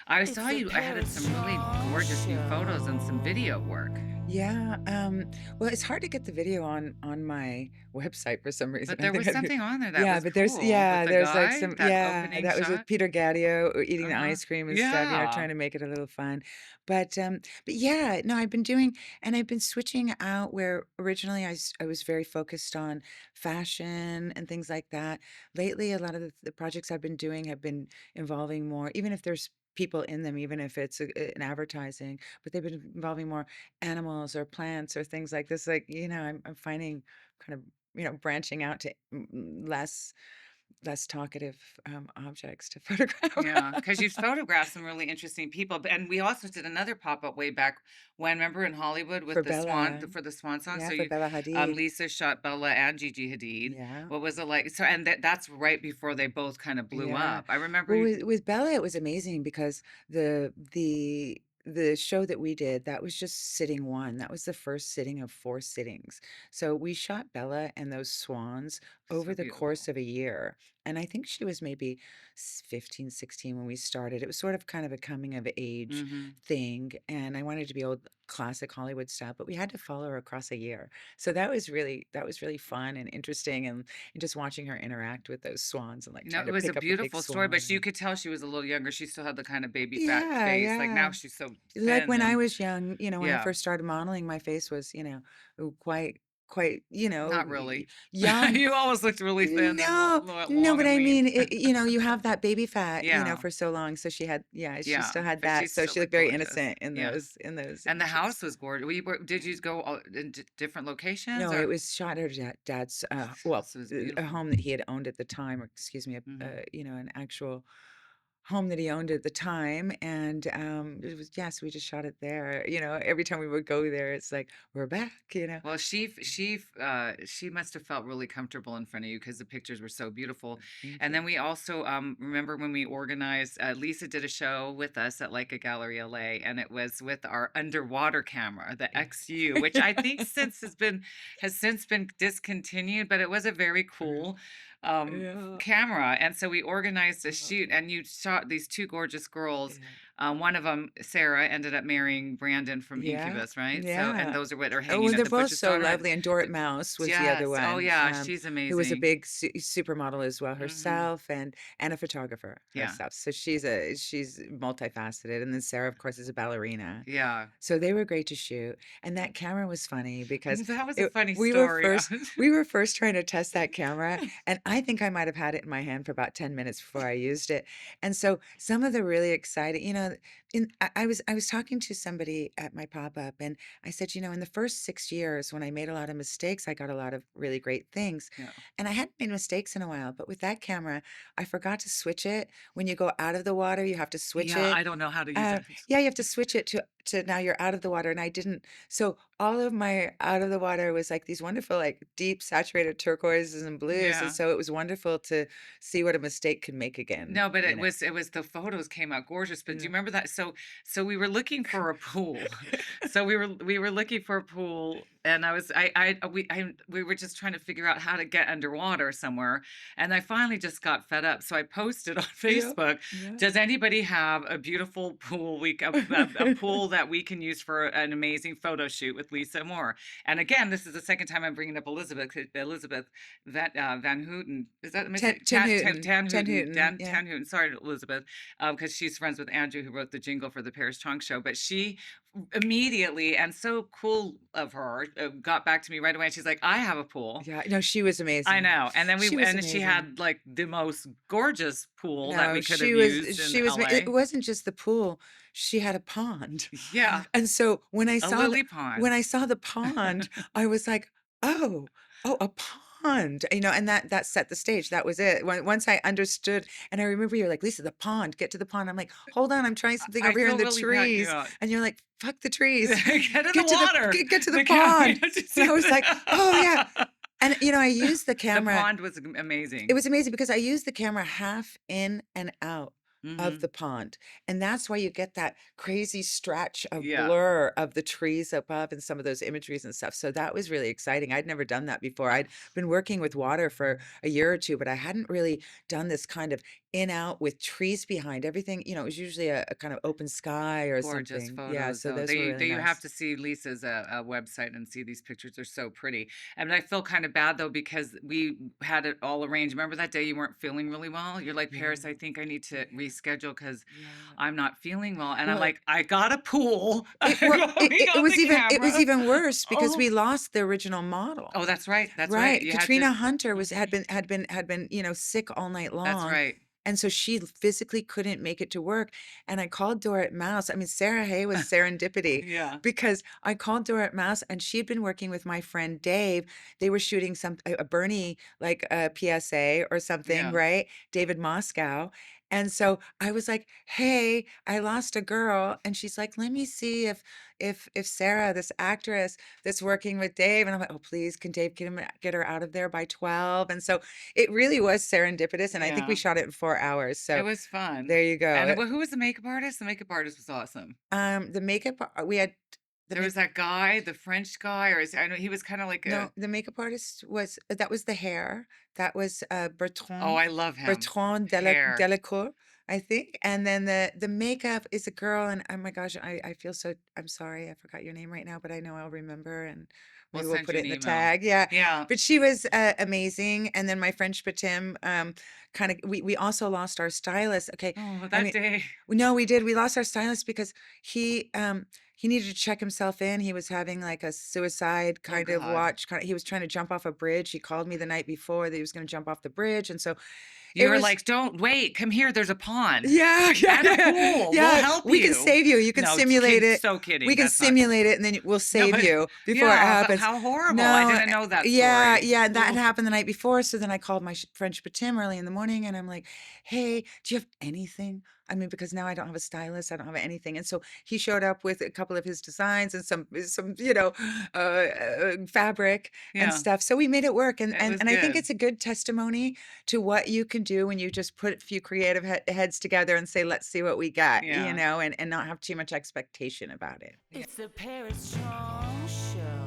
I It's saw the you. I had Paris some really Chong gorgeous new photos and some Show. video work. Yeah, well, it's hard to get the video on my website for some reason. But I there think was I could something on there that yeah, was but there's cool with yeah, the there's, like, guy, some that yeah, opening that was with shot. Peter Gadio eating the Uh-huh. ice cream and stuff, Yeah. trying to make it a little fun. But yeah, no, I've been doing and I've been switching out where originally I was very focused on fashion and things like that. Lately, a lot of the projects I've been doing have been involving more even if there's people in them, even if it's an advertising, but they've been involving more animals or plants or things like this. Like, I'm finding kind of, branching out to less talkative objects to Yeah, photograph. because you photographed some really interesting people, and we also did another pop-up way back when, remember in Hollywood with For the swan Bella. for the swan song? Yeah, So for you, Bella Hadid. Lisa shot Bella and Gigi Hadid. Yeah. What was it like? So, and that's right before they both kind of blew Yeah. up. I remember Well, you. with Bella, it was amazing because the show that we did, that was just sitting one. That was the first sitting of 4 sittings. So we shot Bella and those swans So over the course beautiful. of a year. And I think she was maybe 15, 16 when we started. It was sort of kind of a coming of age Hmm. thing. And I wanted to be old classic Hollywood style, but we had to follow her across a year. So that was really fun and interesting and just watching her interact with those swans and, like, No, trying it to was a pick up a big beautiful story, but you swan. could tell she was a little younger. She still had the kind of baby fat Yeah, face. Like now yeah. she's so Like, thin when I and was young, when I yeah, first started modeling, my face was, quite, not really. young. You always looked really thin and No, no, long but and I lean. mean, you have that baby fat, Yeah, for so long, so she yeah, still had but she that, so still she looked looked very gorgeous. innocent in Yeah, those and the images. house was gorgeous. Did you go in different locations No, it or? was shot at her dad's, well, House was a beautiful. home that he had owned at the time, or excuse me, Hmm. an actual home that he owned at the time, and, it was yes, we just shot it there, every time we would go there, it's like, "We're back." Well, she must have felt really comfortable in front of you because the pictures were so beautiful. Thank And you. then we also remember when we organized. Lisa did a show with us at Leica Gallery LA, and it was with our underwater camera, the XU, which I think has since been discontinued, but it was a very Yeah. cool Yeah. camera. And so we organized a Yeah. shoot, and you shot these two gorgeous girls. Yeah. One of them, Sarah, ended up marrying Brandon from Yeah. Incubus, right? So, and Yeah. those are what are Oh, hanging and at they're the both Butch's so daughter. And lovely, and Dorrit the, Mouse was the other yes, oh one, yeah, she's who was a amazing. big supermodel as well Hmm. herself and a photographer Yeah, herself. So she's multifaceted, and then Sarah, of course, is a ballerina. yeah. So they were great to shoot, and that camera was funny because That was a it funny we were story. first we were first trying to test that camera, and I think I might have had it in my hand for about 10 minutes before I used it. And so some of the really exciting, I was talking to somebody at my pop-up, and I said, in the first 6 years when I made a lot of mistakes, I got a lot of really great things. Yeah, And I hadn't made mistakes in a while, but with that camera, I forgot to switch it. When you go out of the water, you have to switch yeah. it. I don't know how to use it. Yeah, you have to switch it to now you're out of the water, and I didn't. So all of my out of the water was like these wonderful, like deep saturated turquoises and blues, and Yeah. so it was wonderful to see what a mistake could make again. No, but it was the photos came out gorgeous. But do you Yeah. remember that? So we were looking for a pool. So we were looking for a pool, and we were just trying to figure out how to get underwater somewhere. And I finally just got fed up. So I posted on Yeah. Facebook, Yeah. does anybody have a beautiful pool a pool that we can use for an amazing photo shoot with Lesa Amoore? And again, this is the second time I'm bringing up Elizabeth Van Houten. Is that am I saying Ten Hooten, Tan Ten Houten? Hooten, yeah. Tan Houten. Sorry, Elizabeth, because she's friends with Andrew, who wrote the jingle for the Paris Chong Show. But she immediately, and so cool of her, got back to me right away. And she's like, "I have a pool." Yeah, no, she was I amazing. know. And then She was she amazing. had like the most gorgeous pool that No, we could have used in it LA. wasn't just the pool, she had a pond. Yeah, And so a lily pond. when I saw the pond, I was like, "Oh, oh, a pond," and that set the stage, that was it. Once I understood, and I remember you're like, "Lisa, the pond, get to the pond." I'm like, "Hold on, I'm trying something I over here in feel the really bad. trees," Yeah. and you're like, "Fuck the trees, Get in the water. get to the The cat. pond." And I was like, "Oh, yeah." And, I used the The camera. pond was It amazing. was amazing because I used the camera half in and out of Hmm. the pond, and that's why you get that crazy stretch of Yeah. blur of the trees above and some of those imageries and stuff, so that was really exciting. I'd never done that before. I'd been working with water for a year or 2, but I hadn't really done this kind of in out with trees behind everything, it was usually a kind of open sky or Gorgeous something. Yeah, photos, so though. those were really You have nice. to see Lisa's website and see these pictures. They're so pretty. And I feel kind of bad though because we had it all arranged. Remember that day you weren't feeling really well? You're like, Yeah. Paris, I think I need to Yeah. reschedule because Yeah. I'm not feeling well. And I'm Well, like, I got a pool. it well, We it got the was camera. even worse because Oh, we lost the original model. oh, that's right. That's right. Right, You had to. Katrina Hunter Oh, was had been, sick all night that's long, right. and so she physically couldn't make it to work, and I called Dorrit Mouse. I mean, Sarah Hay was serendipity Yeah. because I called Dorrit Mouse, and she had been working with my friend Dave. They were shooting a Bernie, like, a PSA or something, Yeah. right? David Moscow, and so I was like, "Hey, I lost a girl," and she's like, "Let me see if Sarah, this actress, that's working with Dave." And I'm like, "Oh, please, can Dave get her out of there by 12?" And so it really was serendipitous. And I think we Yeah. shot it in 4 hours. It So was fun. there you go. And who was the makeup artist? The makeup artist was awesome. The makeup, we had the There was make, that guy, the French guy, or I know he was kind of like a. no, the makeup artist was, that was the hair. That was Oh, I love him. Bertrand Hair. Delacour, I think. And then the makeup is a girl. And oh my gosh, I feel so, I'm sorry, I forgot your name right now, but I know I'll remember, and We'll maybe we'll send put you it an in the email. tag. Yeah. Yeah. But she was amazing. And then my French Patim, kind of, we also lost our stylist. Okay. Oh, I that mean, day. no, we did. We lost our stylist because he needed to check himself in. He was having like a suicide Oh kind of God. watch. He was trying to jump off a bridge. He called me the night before that he was going to jump off the bridge, and so You it were was. like, don't wait. Come here. There's a pond Yeah, yeah, and a yeah, pool. We'll yeah. help We can you. save you. You can No, it's simulate it. so We kidding. can That's not. simulate it, and then we'll No, save but you before it yeah, but happens. how horrible. I No, didn't know that yeah, story. yeah, that had Oh, happened the night before. So then I called my French Patim early in the morning, and I'm like, "Hey, do you have anything?" I mean, because now I don't have a stylist, I don't have anything. And so he showed up with a couple of his designs and some fabric and yeah. stuff. So we made it work, and It and was and I think good. it's a good testimony to what you can do when you just put a few creative heads together and say, "Let's see what we got," Yeah. and not have too much expectation about it. It's the Paris Chong Show.